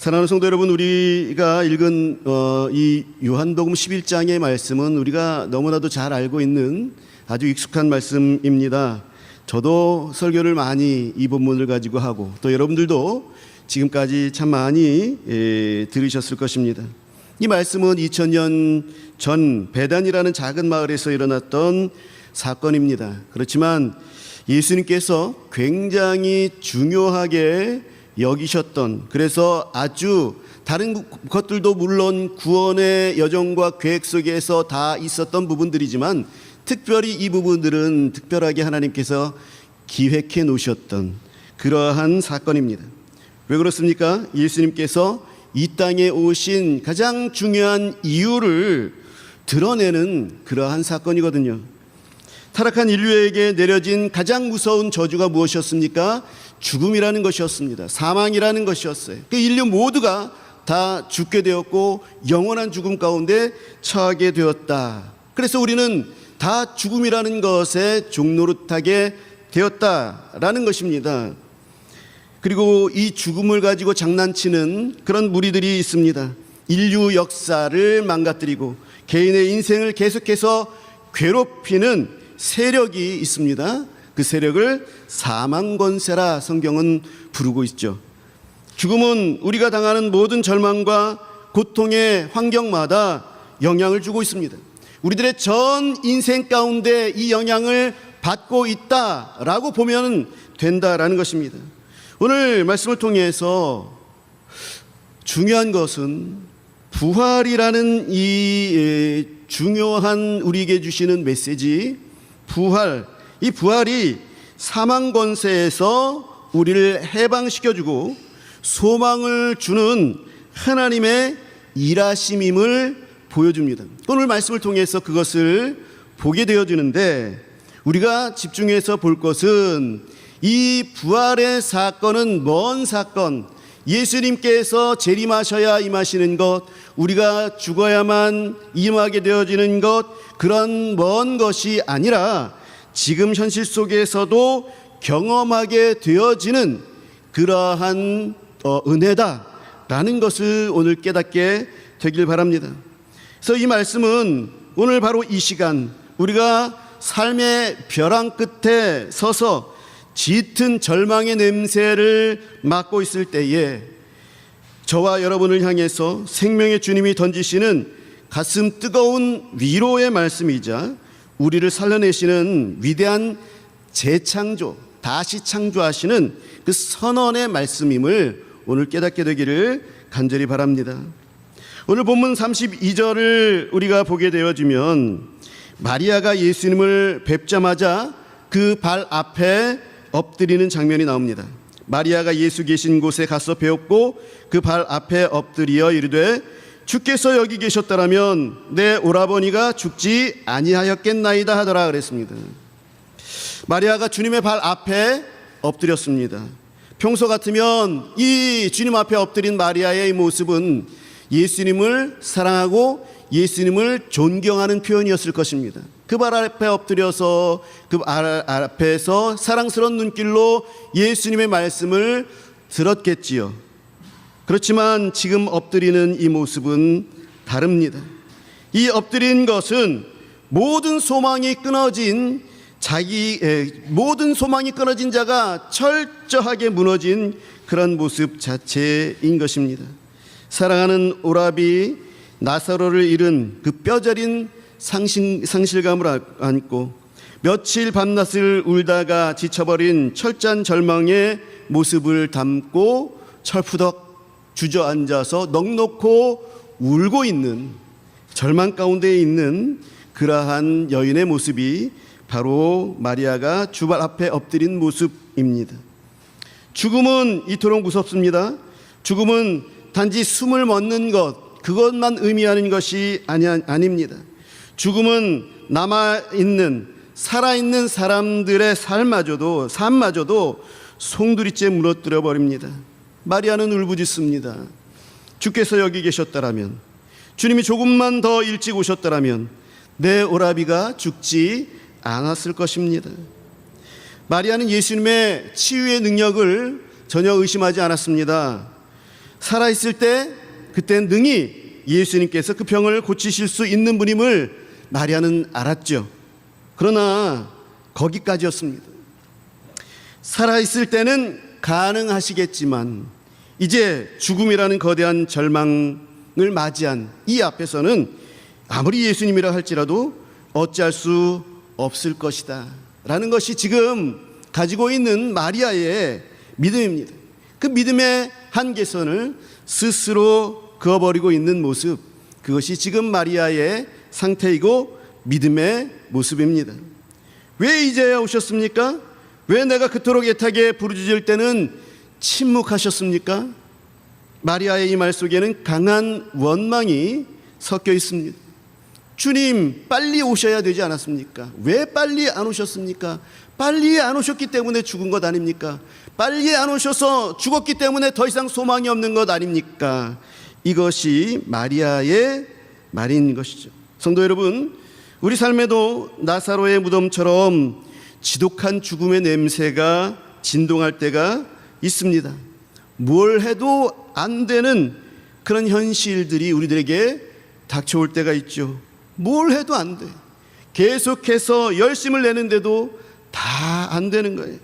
사랑하는 성도 여러분, 우리가 읽은 이 요한복음 11장의 말씀은 우리가 너무나도 잘 알고 있는 아주 익숙한 말씀입니다. 저도 설교를 많이 이 본문을 가지고 하고 또 여러분들도 지금까지 참 많이 들으셨을 것입니다. 이 말씀은 2000년 전 베단이라는 작은 마을에서 일어났던 사건입니다. 그렇지만 예수님께서 굉장히 중요하게 여기셨던, 그래서 아주 다른 것들도 물론 구원의 여정과 계획 속에서 다 있었던 부분들이지만 특별히 이 부분들은 특별하게 하나님께서 기획해 놓으셨던 그러한 사건입니다. 왜 그렇습니까? 예수님께서 이 땅에 오신 가장 중요한 이유를 드러내는 그러한 사건이거든요. 타락한 인류에게 내려진 가장 무서운 저주가 무엇이었습니까? 죽음이라는 것이었습니다. 사망이라는 것이었어요. 그 인류 모두가 다 죽게 되었고 영원한 죽음 가운데 처하게 되었다. 그래서 우리는 다 죽음이라는 것에 종노릇하게 되었다라는 것입니다. 그리고 이 죽음을 가지고 장난치는 그런 무리들이 있습니다. 인류 역사를 망가뜨리고 개인의 인생을 계속해서 괴롭히는 세력이 있습니다. 그 세력을 사망권세라 성경은 부르고 있죠. 죽음은 우리가 당하는 모든 절망과 고통의 환경마다 영향을 주고 있습니다. 우리들의 전 인생 가운데 이 영향을 받고 있다라고 보면 된다라는 것입니다. 오늘 말씀을 통해서 중요한 것은 부활이라는 이 중요한 우리에게 주시는 메시지, 이 부활이 사망 권세에서 우리를 해방시켜주고 소망을 주는 하나님의 일하심임을 보여줍니다. 오늘 말씀을 통해서 그것을 보게 되어지는데, 우리가 집중해서 볼 것은 이 부활의 사건은 먼 사건, 예수님께서 재림하셔야 임하시는 것, 우리가 죽어야만 임하게 되어지는 것, 그런 먼 것이 아니라 지금 현실 속에서도 경험하게 되어지는 그러한 은혜다라는 것을 오늘 깨닫게 되길 바랍니다. 그래서 이 말씀은 오늘 바로 이 시간 우리가 삶의 벼랑 끝에 서서 짙은 절망의 냄새를 맡고 있을 때에 저와 여러분을 향해서 생명의 주님이 던지시는 가슴 뜨거운 위로의 말씀이자 우리를 살려내시는 위대한 재창조, 다시 창조하시는 그 선언의 말씀임을 오늘 깨닫게 되기를 간절히 바랍니다. 오늘 본문 32절을 우리가 보게 되어지면 마리아가 예수님을 뵙자마자 그 발 앞에 엎드리는 장면이 나옵니다. 마리아가 예수 계신 곳에 가서 배웠고 그 발 앞에 엎드려 이르되 주께서 여기 계셨더라면 내 오라버니가 죽지 아니하였겠나이다 하더라 그랬습니다. 마리아가 주님의 발 앞에 엎드렸습니다. 평소 같으면 이 주님 앞에 엎드린 마리아의 모습은 예수님을 사랑하고 예수님을 존경하는 표현이었을 것입니다. 그 발 앞에 엎드려서 그 발 앞에서 사랑스러운 눈길로 예수님의 말씀을 들었겠지요. 그렇지만 지금 엎드리는 이 모습은 다릅니다. 이 엎드린 것은 모든 소망이 끊어진 자가 철저하게 무너진 그런 모습 자체인 것입니다. 사랑하는 오라비 나사로를 잃은 그 뼈저린 상실감을 안고 며칠 밤낮을 울다가 지쳐버린 철저한 절망의 모습을 담고 철푸덕 주저앉아서 넋놓고 울고 있는, 절망 가운데 있는 그러한 여인의 모습이 바로 마리아가 주발 앞에 엎드린 모습입니다. 죽음은 이토록 무섭습니다. 죽음은 단지 숨을 멎는 것, 그것만 의미하는 것이 아닙니다. 죽음은 살아있는 사람들의 삶마저도 송두리째 무너뜨려 버립니다. 마리아는 울부짖습니다. 주께서 여기 계셨더라면, 주님이 조금만 더 일찍 오셨더라면 내 오라비가 죽지 않았을 것입니다. 마리아는 예수님의 치유의 능력을 전혀 의심하지 않았습니다. 살아있을 때 그때 능히 예수님께서 그 병을 고치실 수 있는 분임을 마리아는 알았죠. 그러나 거기까지였습니다. 살아있을 때는 가능하시겠지만 이제 죽음이라는 거대한 절망을 맞이한 이 앞에서는 아무리 예수님이라 할지라도 어찌할 수 없을 것이다 라는 것이 지금 가지고 있는 마리아의 믿음입니다. 그 믿음의 한계선을 스스로 그어버리고 있는 모습, 그것이 지금 마리아의 상태이고 믿음의 모습입니다. 왜 이제야 오셨습니까? 왜 내가 그토록 애타게 부르짖을 때는 침묵하셨습니까? 마리아의 이 말 속에는 강한 원망이 섞여 있습니다. 주님, 빨리 오셔야 되지 않았습니까? 왜 빨리 안 오셨습니까? 빨리 안 오셨기 때문에 죽은 것 아닙니까? 빨리 안 오셔서 죽었기 때문에 더 이상 소망이 없는 것 아닙니까? 이것이 마리아의 말인 것이죠. 성도 여러분, 우리 삶에도 나사로의 무덤처럼 지독한 죽음의 냄새가 진동할 때가 있습니다. 뭘 해도 안 되는 그런 현실들이 우리들에게 닥쳐올 때가 있죠. 뭘 해도 안 돼. 계속해서 열심을 내는데도 다 안 되는 거예요.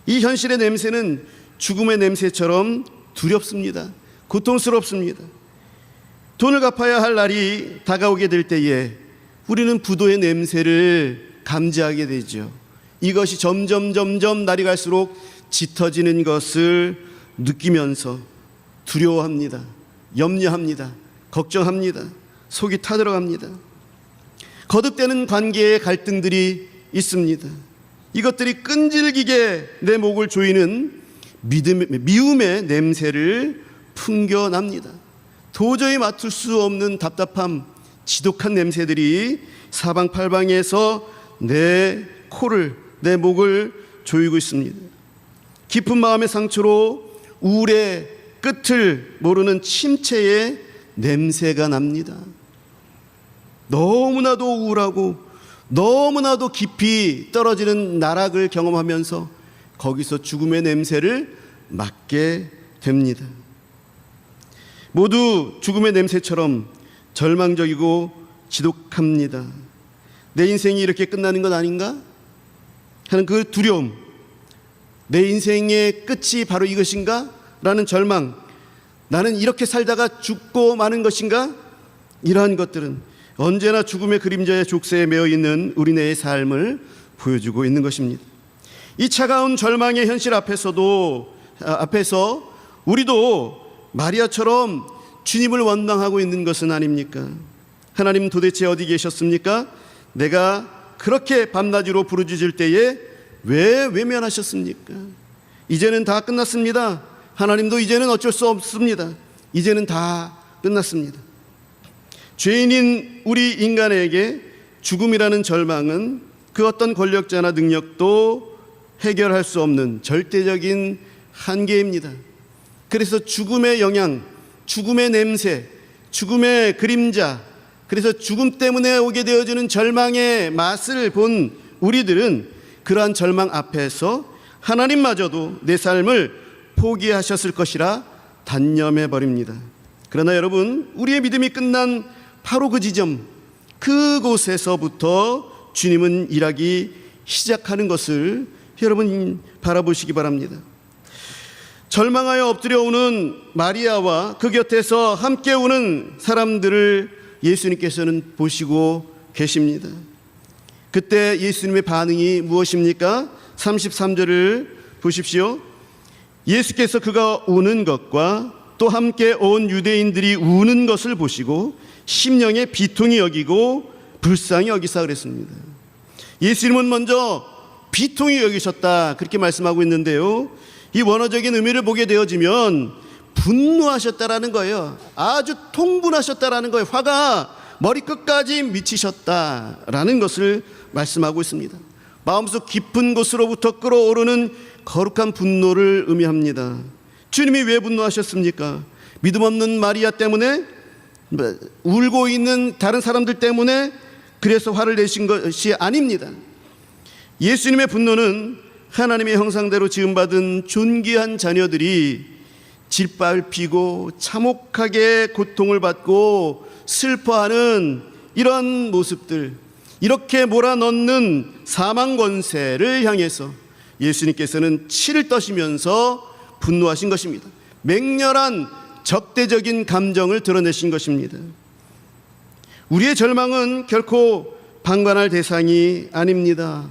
이 현실의 냄새는 죽음의 냄새처럼 두렵습니다. 고통스럽습니다. 돈을 갚아야 할 날이 다가오게 될 때에 우리는 부도의 냄새를 감지하게 되죠. 이것이 점점 날이 갈수록 짙어지는 것을 느끼면서 두려워합니다. 염려합니다. 걱정합니다. 속이 타들어갑니다. 거듭되는 관계의 갈등들이 있습니다. 이것들이 끈질기게 내 목을 조이는 미움의 냄새를 풍겨납니다. 도저히 맡을 수 없는 답답함, 지독한 냄새들이 사방팔방에서 내 코를, 내 목을 조이고 있습니다. 깊은 마음의 상처로 우울의 끝을 모르는 침체의 냄새가 납니다. 너무나도 우울하고 너무나도 깊이 떨어지는 나락을 경험하면서 거기서 죽음의 냄새를 맡게 됩니다. 모두 죽음의 냄새처럼 절망적이고 지독합니다. 내 인생이 이렇게 끝나는 것 아닌가 하는 그 두려움, 내 인생의 끝이 바로 이것인가 라는 절망, 나는 이렇게 살다가 죽고 마는 것인가, 이러한 것들은 언제나 죽음의 그림자의 족쇄에 매여 있는 우리네의 삶을 보여주고 있는 것입니다. 이 차가운 절망의 현실 앞에서 우리도 마리아처럼 주님을 원망하고 있는 것은 아닙니까? 하나님 도대체 어디 계셨습니까? 내가 그렇게 밤낮으로 부르짖을 때에 왜 외면하셨습니까? 이제는 다 끝났습니다. 하나님도 이제는 어쩔 수 없습니다. 이제는 다 끝났습니다. 죄인인 우리 인간에게 죽음이라는 절망은 그 어떤 권력자나 능력도 해결할 수 없는 절대적인 한계입니다. 그래서 죽음의 영향, 죽음의 냄새, 죽음의 그림자, 그래서 죽음 때문에 오게 되어지는 절망의 맛을 본 우리들은 그러한 절망 앞에서 하나님마저도 내 삶을 포기하셨을 것이라 단념해 버립니다. 그러나 여러분, 우리의 믿음이 끝난 바로 그 지점, 그곳에서부터 주님은 일하기 시작하는 것을 여러분 바라보시기 바랍니다. 절망하여 엎드려 오는 마리아와 그 곁에서 함께 오는 사람들을 예수님께서는 보시고 계십니다. 그때 예수님의 반응이 무엇입니까? 33절을 보십시오. 예수께서 그가 우는 것과 또 함께 온 유대인들이 우는 것을 보시고 심령에 비통히 여기고 불쌍히 여기사 그랬습니다. 예수님은 먼저 비통히 여기셨다 그렇게 말씀하고 있는데요, 이 원어적인 의미를 보게 되어지면 분노하셨다라는 거예요. 아주 통분하셨다라는 거예요. 화가 머리끝까지 미치셨다라는 것을 말씀하고 있습니다. 마음속 깊은 곳으로부터 끓어오르는 거룩한 분노를 의미합니다. 주님이 왜 분노하셨습니까? 믿음 없는 마리아 때문에, 울고 있는 다른 사람들 때문에 그래서 화를 내신 것이 아닙니다. 예수님의 분노는 하나님의 형상대로 지음받은 존귀한 자녀들이 짓밟히고 참혹하게 고통을 받고 슬퍼하는 이런 모습들, 이렇게 몰아넣는 사망 권세를 향해서 예수님께서는 치를 떠시면서 분노하신 것입니다. 맹렬한 적대적인 감정을 드러내신 것입니다. 우리의 절망은 결코 방관할 대상이 아닙니다.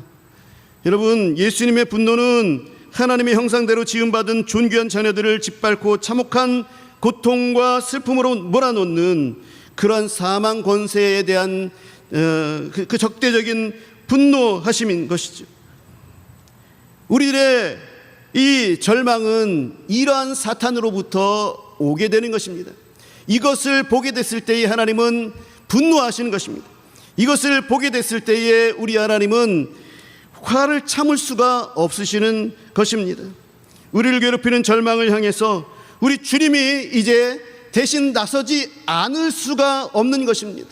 여러분, 예수님의 분노는 하나님의 형상대로 지음받은 존귀한 자녀들을 짓밟고 참혹한 고통과 슬픔으로 몰아넣는 그런 사망 권세에 대한 그 적대적인 분노하심인 것이죠. 우리들의 이 절망은 이러한 사탄으로부터 오게 되는 것입니다. 이것을 보게 됐을 때에 하나님은 분노하시는 것입니다. 이것을 보게 됐을 때에 우리 하나님은 화를 참을 수가 없으시는 것입니다. 우리를 괴롭히는 절망을 향해서 우리 주님이 이제 대신 나서지 않을 수가 없는 것입니다.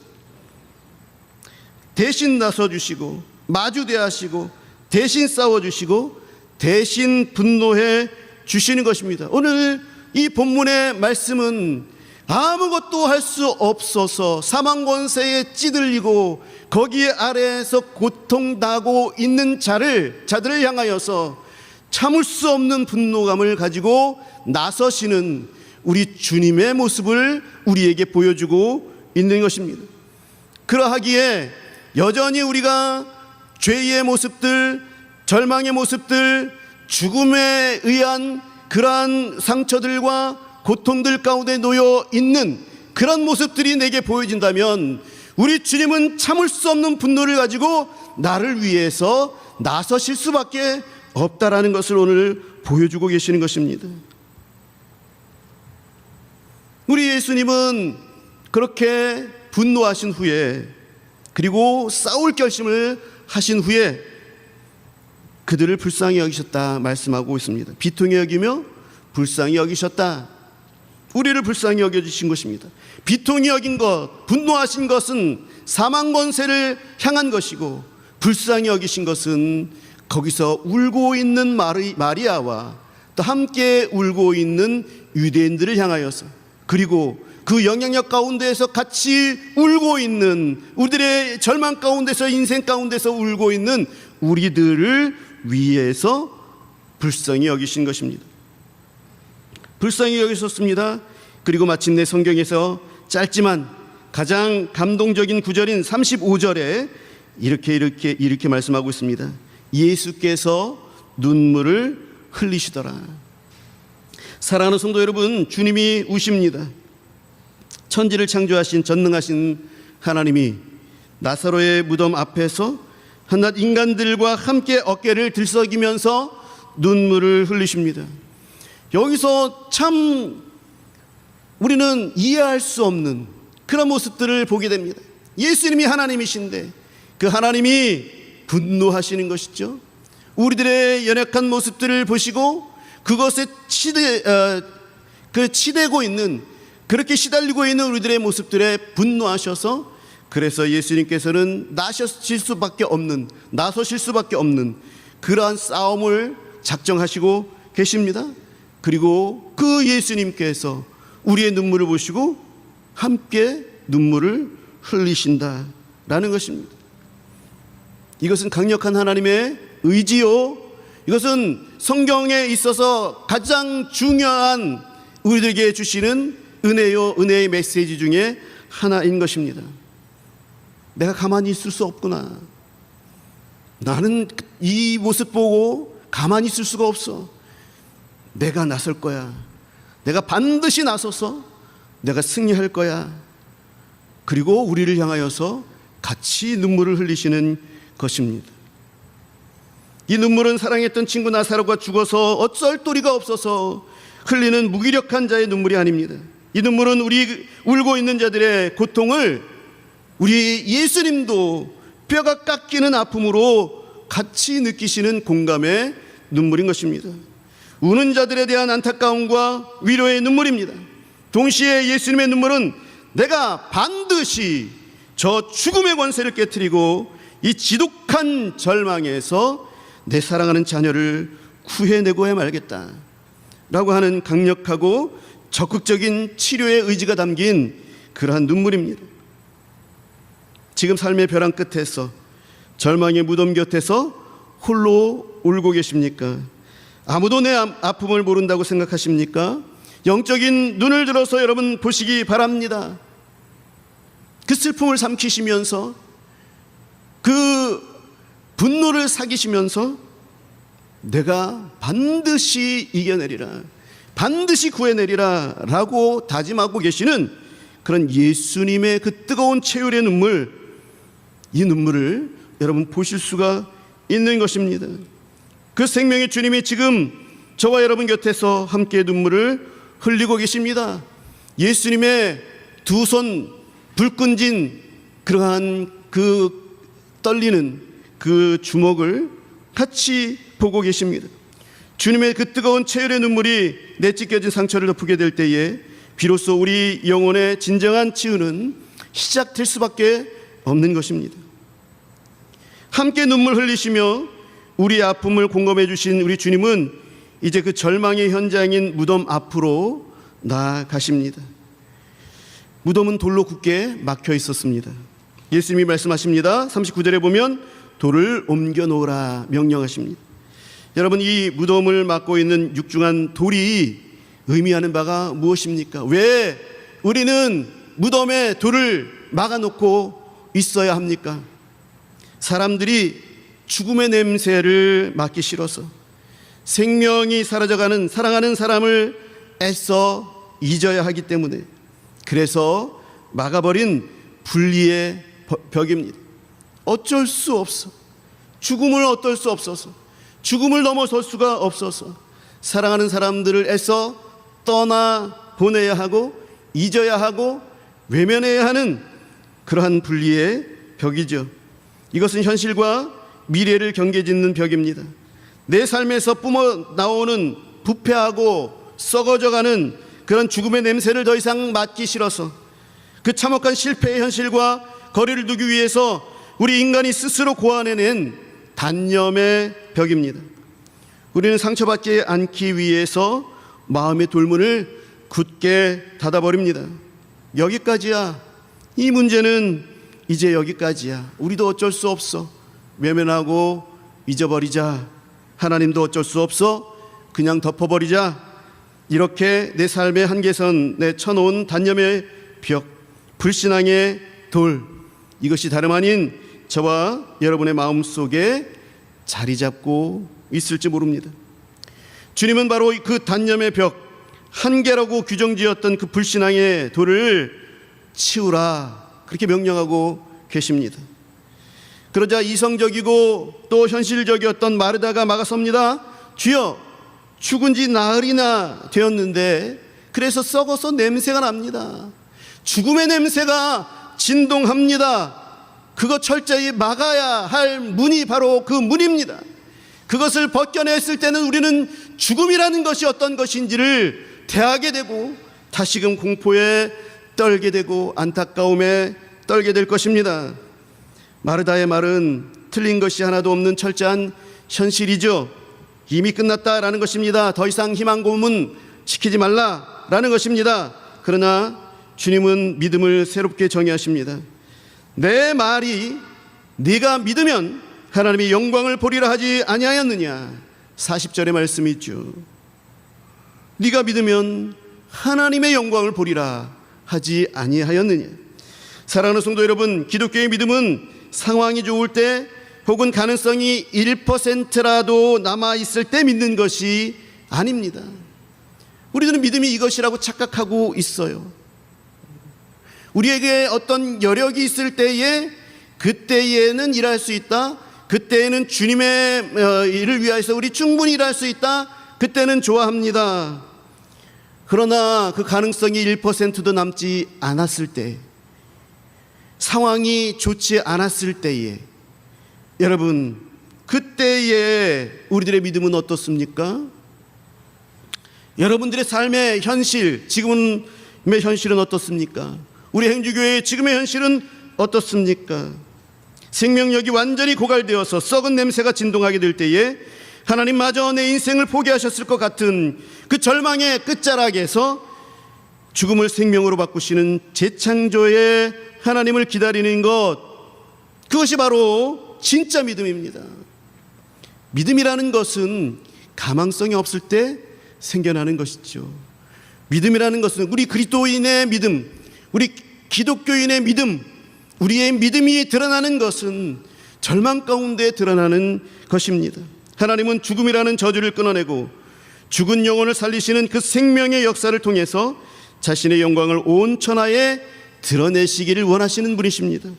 대신 나서주시고 마주 대하시고 대신 싸워주시고 대신 분노해 주시는 것입니다. 오늘 이 본문의 말씀은 아무것도 할 수 없어서 사망 권세에 찌들리고 거기에 아래에서 고통당하고 있는 자들을 향하여서 참을 수 없는 분노감을 가지고 나서시는 우리 주님의 모습을 우리에게 보여주고 있는 것입니다. 그러하기에 여전히 우리가 죄의 모습들, 절망의 모습들, 죽음에 의한 그러한 상처들과 고통들 가운데 놓여 있는 그런 모습들이 내게 보여진다면 우리 주님은 참을 수 없는 분노를 가지고 나를 위해서 나서실 수밖에 없다라는 것을 오늘 보여주고 계시는 것입니다. 우리 예수님은 그렇게 분노하신 후에 그리고 싸울 결심을 하신 후에 그들을 불쌍히 여기셨다 말씀하고 있습니다. 비통히 여기며 불쌍히 여기셨다. 우리를 불쌍히 여겨주신 것입니다. 비통히 여긴 것, 분노하신 것은 사망 권세를 향한 것이고 불쌍히 여기신 것은 거기서 울고 있는 마리아와 또 함께 울고 있는 유대인들을 향하여서 그리고 그 영향력 가운데에서 같이 울고 있는 우리들의 절망 가운데서 인생 가운데서 울고 있는 우리들을 위해서 불쌍히 여기신 것입니다. 불쌍히 여기셨습니다. 그리고 마침내 성경에서 짧지만 가장 감동적인 구절인 35절에 이렇게 말씀하고 있습니다. 예수께서 눈물을 흘리시더라. 사랑하는 성도 여러분, 주님이 우십니다. 천지를 창조하신 전능하신 하나님이 나사로의 무덤 앞에서 한낱 인간들과 함께 어깨를 들썩이면서 눈물을 흘리십니다. 여기서 참 우리는 이해할 수 없는 그런 모습들을 보게 됩니다. 예수님이 하나님이신데 그 하나님이 분노하시는 것이죠. 우리들의 연약한 모습들을 보시고 그것에 치대고 있는, 그렇게 시달리고 있는 우리들의 모습들에 분노하셔서 그래서 예수님께서는 나서실 수밖에 없는 그러한 싸움을 작정하시고 계십니다. 그리고 그 예수님께서 우리의 눈물을 보시고 함께 눈물을 흘리신다라는 것입니다. 이것은 강력한 하나님의 의지요. 이것은 성경에 있어서 가장 중요한 우리들에게 주시는 은혜요, 은혜의 메시지 중에 하나인 것입니다. 내가 가만히 있을 수 없구나. 나는 이 모습 보고 가만히 있을 수가 없어. 내가 나설 거야. 내가 반드시 나서서 내가 승리할 거야. 그리고 우리를 향하여서 같이 눈물을 흘리시는 것입니다. 이 눈물은 사랑했던 친구 나사로가 죽어서 어쩔 도리가 없어서 흘리는 무기력한 자의 눈물이 아닙니다. 이 눈물은 우리 울고 있는 자들의 고통을 우리 예수님도 뼈가 깎이는 아픔으로 같이 느끼시는 공감의 눈물인 것입니다. 우는 자들에 대한 안타까움과 위로의 눈물입니다. 동시에 예수님의 눈물은 내가 반드시 저 죽음의 권세를 깨트리고 이 지독한 절망에서 내 사랑하는 자녀를 구해내고야 말겠다 라고 하는 강력하고 적극적인 치료의 의지가 담긴 그러한 눈물입니다. 지금 삶의 벼랑 끝에서, 절망의 무덤 곁에서 홀로 울고 계십니까? 아무도 내 아픔을 모른다고 생각하십니까? 영적인 눈을 들어서 여러분 보시기 바랍니다. 그 슬픔을 삼키시면서, 그 분노를 사기시면서 내가 반드시 이겨내리라, 반드시 구해내리라 라고 다짐하고 계시는 그런 예수님의 그 뜨거운 체휼의 눈물, 이 눈물을 여러분 보실 수가 있는 것입니다. 그 생명의 주님이 지금 저와 여러분 곁에서 함께 눈물을 흘리고 계십니다. 예수님의 두 손 불끈진 그러한 그 떨리는 그 주먹을 같이 보고 계십니다. 주님의 그 뜨거운 체혈의 눈물이 내찢겨진 상처를 덮게 될 때에 비로소 우리 영혼의 진정한 치유는 시작될 수밖에 없는 것입니다. 함께 눈물 흘리시며 우리의 아픔을 공감해 주신 우리 주님은 이제 그 절망의 현장인 무덤 앞으로 나아가십니다. 무덤은 돌로 굳게 막혀 있었습니다. 예수님이 말씀하십니다. 39절에 보면 돌을 옮겨 놓으라 명령하십니다. 여러분, 이 무덤을 막고 있는 육중한 돌이 의미하는 바가 무엇입니까? 왜 우리는 무덤에 돌을 막아놓고 있어야 합니까? 사람들이 죽음의 냄새를 맡기 싫어서, 생명이 사라져가는 사랑하는 사람을 애써 잊어야 하기 때문에, 그래서 막아버린 분리의 벽입니다. 어쩔 수 없어. 죽음을 어떨 수 없어서, 죽음을 넘어설 수가 없어서 사랑하는 사람들을 애써 떠나 보내야 하고 잊어야 하고 외면해야 하는 그러한 분리의 벽이죠. 이것은 현실과 미래를 경계짓는 벽입니다. 내 삶에서 뿜어 나오는 부패하고 썩어져가는 그런 죽음의 냄새를 더 이상 맡기 싫어서, 그 참혹한 실패의 현실과 거리를 두기 위해서 우리 인간이 스스로 고안해낸 단념의 벽입니다. 우리는 상처받지 않기 위해서 마음의 돌문을 굳게 닫아버립니다. 여기까지야. 이 문제는 이제 여기까지야. 우리도 어쩔 수 없어. 외면하고 잊어버리자. 하나님도 어쩔 수 없어. 그냥 덮어버리자. 이렇게 내 삶의 한계선에 쳐놓은 단념의 벽, 불신앙의 돌, 이것이 다름 아닌 저와 여러분의 마음속에 자리 잡고 있을지 모릅니다. 주님은 바로 그 단념의 벽, 한계라고 규정지었던 그 불신앙의 돌을 치우라, 그렇게 명령하고 계십니다. 그러자 이성적이고 또 현실적이었던 마르다가 막아섭니다. 주여, 죽은 지 나흘이나 되었는데 그래서 썩어서 냄새가 납니다. 죽음의 냄새가 진동합니다. 그거 철저히 막아야 할 문이 바로 그 문입니다. 그것을 벗겨냈을 때는 우리는 죽음이라는 것이 어떤 것인지를 대하게 되고 다시금 공포에 떨게 되고 안타까움에 떨게 될 것입니다. 마르다의 말은 틀린 것이 하나도 없는 철저한 현실이죠. 이미 끝났다라는 것입니다. 더 이상 희망 고문 시키지 말라라는 것입니다. 그러나 주님은 믿음을 새롭게 정의하십니다. 내 말이 네가 믿으면 하나님의 영광을 보리라 하지 아니하였느냐. 40절의 말씀이 있죠. 네가 믿으면 하나님의 영광을 보리라 하지 아니하였느냐. 사랑하는 성도 여러분, 기독교의 믿음은 상황이 좋을 때 혹은 가능성이 1%라도 남아있을 때 믿는 것이 아닙니다. 우리들은 믿음이 이것이라고 착각하고 있어요. 우리에게 어떤 여력이 있을 때에, 그때에는 일할 수 있다, 그때에는 주님의 일을 위하여서 우리 충분히 일할 수 있다, 그때는 좋아합니다. 그러나 그 가능성이 1%도 남지 않았을 때, 상황이 좋지 않았을 때에, 여러분, 그때에 우리들의 믿음은 어떻습니까? 여러분들의 삶의 현실, 지금의 현실은 어떻습니까? 우리 행주교회의 지금의 현실은 어떻습니까? 생명력이 완전히 고갈되어서 썩은 냄새가 진동하게 될 때에 하나님마저 내 인생을 포기하셨을 것 같은 그 절망의 끝자락에서 죽음을 생명으로 바꾸시는 재창조의 하나님을 기다리는 것, 그것이 바로 진짜 믿음입니다. 믿음이라는 것은 가망성이 없을 때 생겨나는 것이죠. 믿음이라는 것은 우리 그리스도인의 믿음, 우리 기독교인의 믿음, 우리의 믿음이 드러나는 것은 절망 가운데 드러나는 것입니다. 하나님은 죽음이라는 저주를 끊어내고 죽은 영혼을 살리시는 그 생명의 역사를 통해서 자신의 영광을 온 천하에 드러내시기를 원하시는 분이십니다.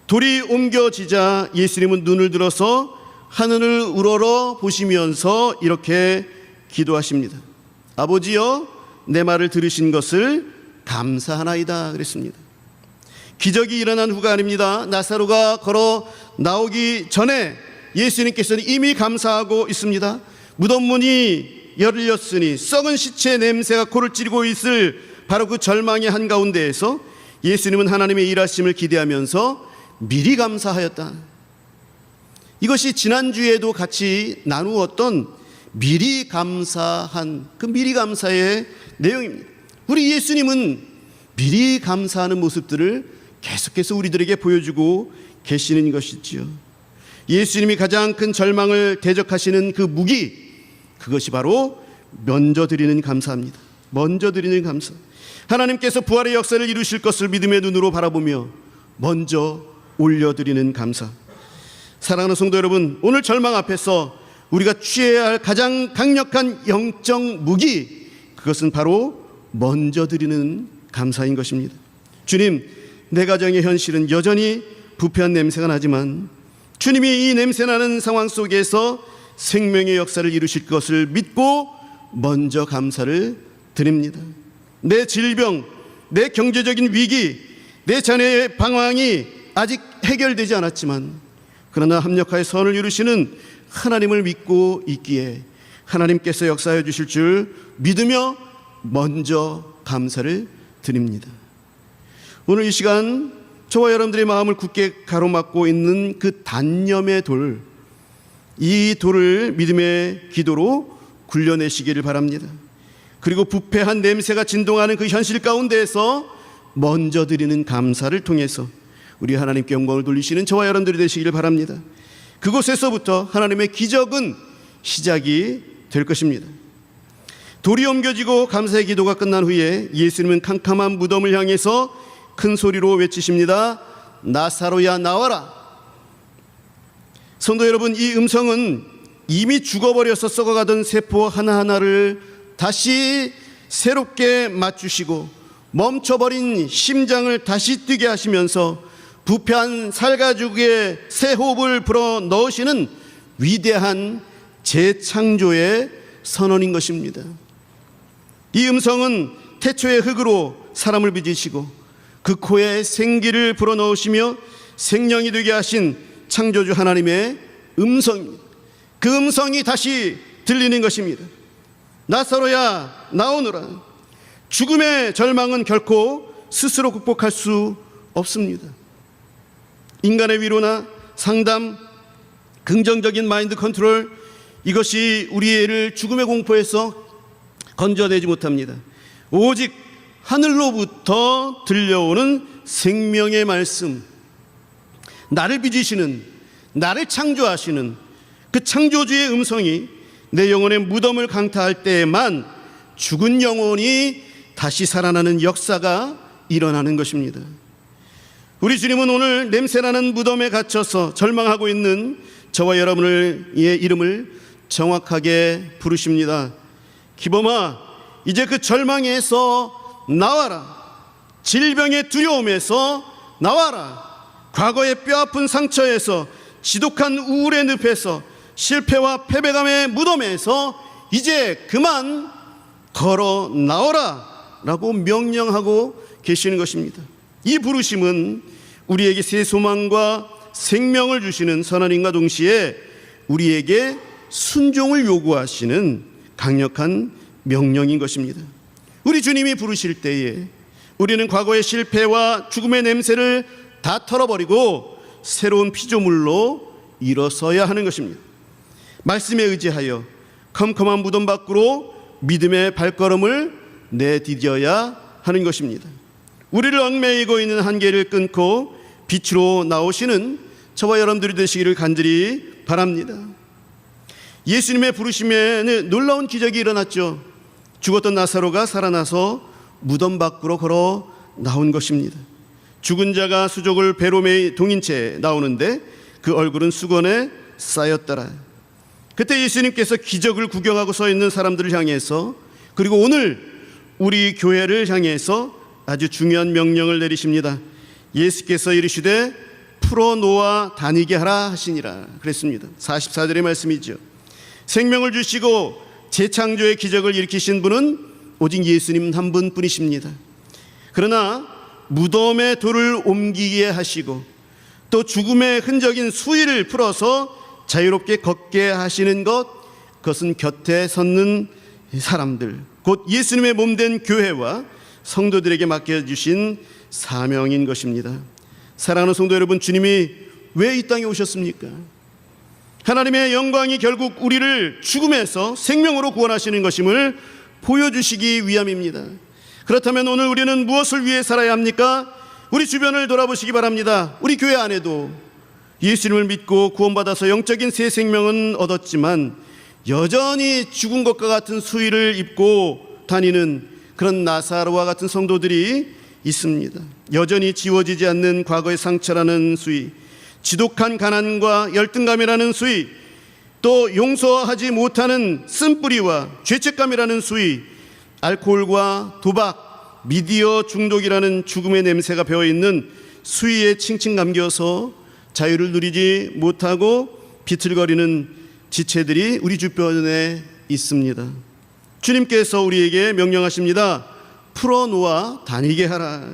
돌이 옮겨지자 예수님은 눈을 들어서 하늘을 우러러 보시면서 이렇게 기도하십니다. 아버지여, 내 말을 들으신 것을 감사하나이다 그랬습니다. 기적이 일어난 후가 아닙니다. 나사로가 걸어 나오기 전에 예수님께서는 이미 감사하고 있습니다. 무덤 문이 열렸으니 썩은 시체의 냄새가 코를 찌르고 있을 바로 그 절망의 한가운데에서 예수님은 하나님의 일하심을 기대하면서 미리 감사하였다. 이것이 지난주에도 같이 나누었던 미리 감사한 그 미리 감사의 내용입니다. 우리 예수님은 미리 감사하는 모습들을 계속해서 우리들에게 보여주고 계시는 것이지요. 예수님이 가장 큰 절망을 대적하시는 그 무기, 그것이 바로 먼저 드리는 감사입니다. 먼저 드리는 감사. 하나님께서 부활의 역사를 이루실 것을 믿음의 눈으로 바라보며 먼저 올려드리는 감사. 사랑하는 성도 여러분, 오늘 절망 앞에서 우리가 취해야 할 가장 강력한 영적 무기, 그것은 바로 먼저 드리는 감사인 것입니다. 주님, 내 가정의 현실은 여전히 부패한 냄새가 나지만 주님이 이 냄새나는 상황 속에서 생명의 역사를 이루실 것을 믿고 먼저 감사를 드립니다. 내 질병, 내 경제적인 위기, 내 자녀의 방황이 아직 해결되지 않았지만 그러나 합력하여 선을 이루시는 하나님을 믿고 있기에 하나님께서 역사해 주실 줄 믿으며 먼저 감사를 드립니다. 오늘 이 시간 저와 여러분들의 마음을 굳게 가로막고 있는 그 단념의 돌, 이 돌을 믿음의 기도로 굴려내시기를 바랍니다. 그리고 부패한 냄새가 진동하는 그 현실 가운데에서 먼저 드리는 감사를 통해서 우리 하나님께 영광을 돌리시는 저와 여러분들이 되시기를 바랍니다. 그곳에서부터 하나님의 기적은 시작이 될 것입니다. 돌이 옮겨지고 감사의 기도가 끝난 후에 예수님은 캄캄한 무덤을 향해서 큰 소리로 외치십니다. 나사로야, 나와라. 성도 여러분, 이 음성은 이미 죽어버려서 썩어가던 세포 하나하나를 다시 새롭게 맞추시고 멈춰버린 심장을 다시 뛰게 하시면서 부패한 살가죽에 새 호흡을 불어 넣으시는 위대한 재창조의 선언인 것입니다. 이 음성은 태초의 흙으로 사람을 빚으시고 그 코에 생기를 불어넣으시며 생명이 되게 하신 창조주 하나님의 음성입니다. 그 음성이 다시 들리는 것입니다. 나사로야, 나오너라. 죽음의 절망은 결코 스스로 극복할 수 없습니다. 인간의 위로나 상담, 긍정적인 마인드 컨트롤, 이것이 우리를 죽음의 공포에서 건져내지 못합니다. 오직 하늘로부터 들려오는 생명의 말씀, 나를 빚으시는, 나를 창조하시는 그 창조주의 음성이 내 영혼의 무덤을 강타할 때에만 죽은 영혼이 다시 살아나는 역사가 일어나는 것입니다. 우리 주님은 오늘 냄새나는 무덤에 갇혀서 절망하고 있는 저와 여러분의 이름을 정확하게 부르십니다. 기범아, 이제 그 절망에서 나와라. 질병의 두려움에서 나와라. 과거의 뼈아픈 상처에서, 지독한 우울의 늪에서, 실패와 패배감의 무덤에서 이제 그만 걸어 나오라 라고 명령하고 계시는 것입니다. 이 부르심은 우리에게 새 소망과 생명을 주시는 선언인과 동시에 우리에게 순종을 요구하시는 강력한 명령인 것입니다. 우리 주님이 부르실 때에 우리는 과거의 실패와 죽음의 냄새를 다 털어버리고 새로운 피조물로 일어서야 하는 것입니다. 말씀에 의지하여 컴컴한 무덤 밖으로 믿음의 발걸음을 내디뎌야 하는 것입니다. 우리를 얽매이고 있는 한계를 끊고 빛으로 나오시는 저와 여러분들이 되시기를 간절히 바랍니다. 예수님의 부르심에는 놀라운 기적이 일어났죠. 죽었던 나사로가 살아나서 무덤 밖으로 걸어 나온 것입니다. 죽은 자가 수족을 배로 매이 동인 채 나오는데 그 얼굴은 수건에 쌓였더라. 그때 예수님께서 기적을 구경하고 서 있는 사람들을 향해서, 그리고 오늘 우리 교회를 향해서 아주 중요한 명령을 내리십니다. 예수께서 이르시되 풀어놓아 다니게 하라 하시니라 그랬습니다. 44절의 말씀이죠. 생명을 주시고 재창조의 기적을 일으키신 분은 오직 예수님 한 분뿐이십니다. 그러나 무덤의 돌을 옮기게 하시고 또 죽음의 흔적인 수의를 풀어서 자유롭게 걷게 하시는 것, 그것은 곁에 섰는 사람들, 곧 예수님의 몸된 교회와 성도들에게 맡겨주신 사명인 것입니다. 사랑하는 성도 여러분, 주님이 왜 이 땅에 오셨습니까? 하나님의 영광이 결국 우리를 죽음에서 생명으로 구원하시는 것임을 보여주시기 위함입니다. 그렇다면 오늘 우리는 무엇을 위해 살아야 합니까? 우리 주변을 돌아보시기 바랍니다. 우리 교회 안에도 예수님을 믿고 구원받아서 영적인 새 생명은 얻었지만 여전히 죽은 것과 같은 수의를 입고 다니는 그런 나사로와 같은 성도들이 있습니다. 여전히 지워지지 않는 과거의 상처라는 수의, 지독한 가난과 열등감이라는 수의, 또 용서하지 못하는 쓴뿌리와 죄책감이라는 수의, 알코올과 도박, 미디어 중독이라는 죽음의 냄새가 배어있는 수위에 칭칭 감겨서 자유를 누리지 못하고 비틀거리는 지체들이 우리 주변에 있습니다. 주님께서 우리에게 명령하십니다. 풀어놓아 다니게 하라.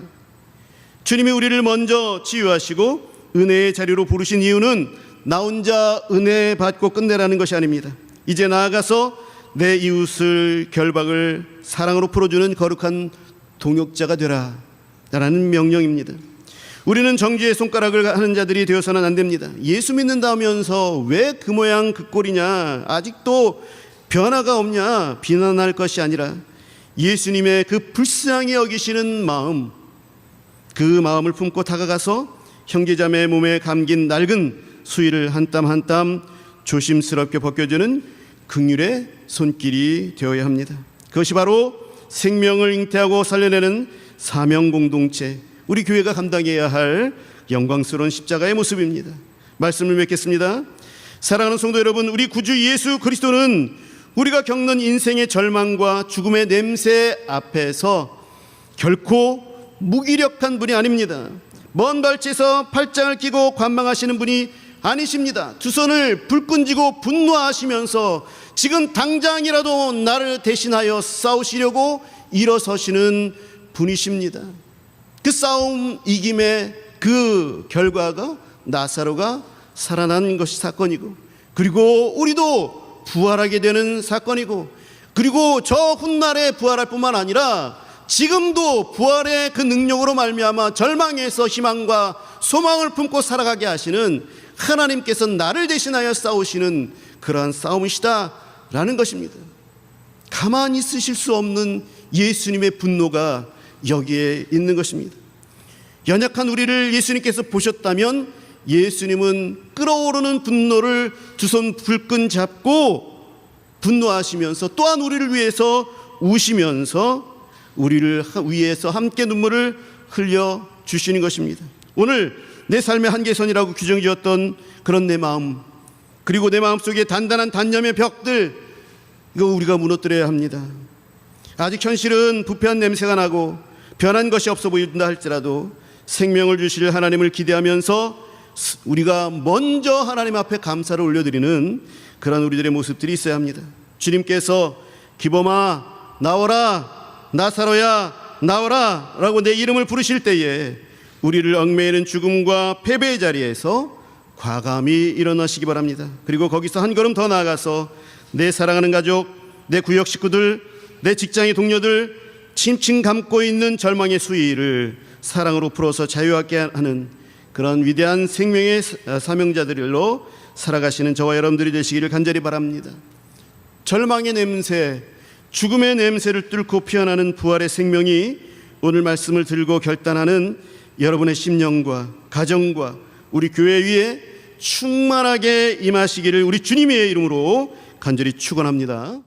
주님이 우리를 먼저 치유하시고 은혜의 자리로 부르신 이유는 나 혼자 은혜 받고 끝내라는 것이 아닙니다. 이제 나아가서 내 이웃을 결박을 사랑으로 풀어주는 거룩한 동역자가 되라 라는 명령입니다. 우리는 정죄의 손가락을 하는 자들이 되어서는 안 됩니다. 예수 믿는다면서 왜 그 모양 그 꼴이냐, 아직도 변화가 없냐 비난할 것이 아니라 예수님의 그 불쌍히 여기시는 마음, 그 마음을 품고 다가가서 형제자매의 몸에 감긴 낡은 수의를 한 땀 한 땀 조심스럽게 벗겨주는 긍휼의 손길이 되어야 합니다. 그것이 바로 생명을 잉태하고 살려내는 사명 공동체, 우리 교회가 감당해야 할 영광스러운 십자가의 모습입니다. 말씀을 맺겠습니다. 사랑하는 성도 여러분, 우리 구주 예수 그리스도는 우리가 겪는 인생의 절망과 죽음의 냄새 앞에서 결코 무기력한 분이 아닙니다. 먼 발치에서 팔짱을 끼고 관망하시는 분이 아니십니다. 두 손을 불끈 쥐고 분노하시면서 지금 당장이라도 나를 대신하여 싸우시려고 일어서시는 분이십니다. 그 싸움 이김의 그 결과가 나사로가 살아난 것이 사건이고, 그리고 우리도 부활하게 되는 사건이고, 그리고 저 훗날에 부활할 뿐만 아니라 지금도 부활의 그 능력으로 말미암아 절망에서 희망과 소망을 품고 살아가게 하시는 하나님께서 나를 대신하여 싸우시는 그러한 싸움이시다라는 것입니다. 가만히 있으실 수 없는 예수님의 분노가 여기에 있는 것입니다. 연약한 우리를 예수님께서 보셨다면 예수님은 끓어오르는 분노를 두 손 불끈 잡고 분노하시면서 또한 우리를 위해서 우시면서 우리를 위해서 함께 눈물을 흘려 주시는 것입니다. 오늘 내 삶의 한계선이라고 규정지었던 그런 내 마음, 그리고 내 마음속에 단단한 단념의 벽들, 이거 우리가 무너뜨려야 합니다. 아직 현실은 부패한 냄새가 나고 변한 것이 없어 보인다 할지라도 생명을 주실 하나님을 기대하면서 우리가 먼저 하나님 앞에 감사를 올려드리는 그런 우리들의 모습들이 있어야 합니다. 주님께서 기범아 나오라, 나사로야 나오라 라고 내 이름을 부르실 때에 우리를 얽매이는 죽음과 패배의 자리에서 과감히 일어나시기 바랍니다. 그리고 거기서 한 걸음 더 나아가서 내 사랑하는 가족, 내 구역 식구들, 내 직장의 동료들, 칭칭 감고 있는 절망의 수위를 사랑으로 풀어서 자유하게 하는 그런 위대한 생명의 사명자들로 살아가시는 저와 여러분들이 되시기를 간절히 바랍니다. 절망의 냄새, 죽음의 냄새를 뚫고 피어나는 부활의 생명이 오늘 말씀을 들고 결단하는 여러분의 심령과 가정과 우리 교회 위에 충만하게 임하시기를 우리 주님의 이름으로 간절히 축원합니다.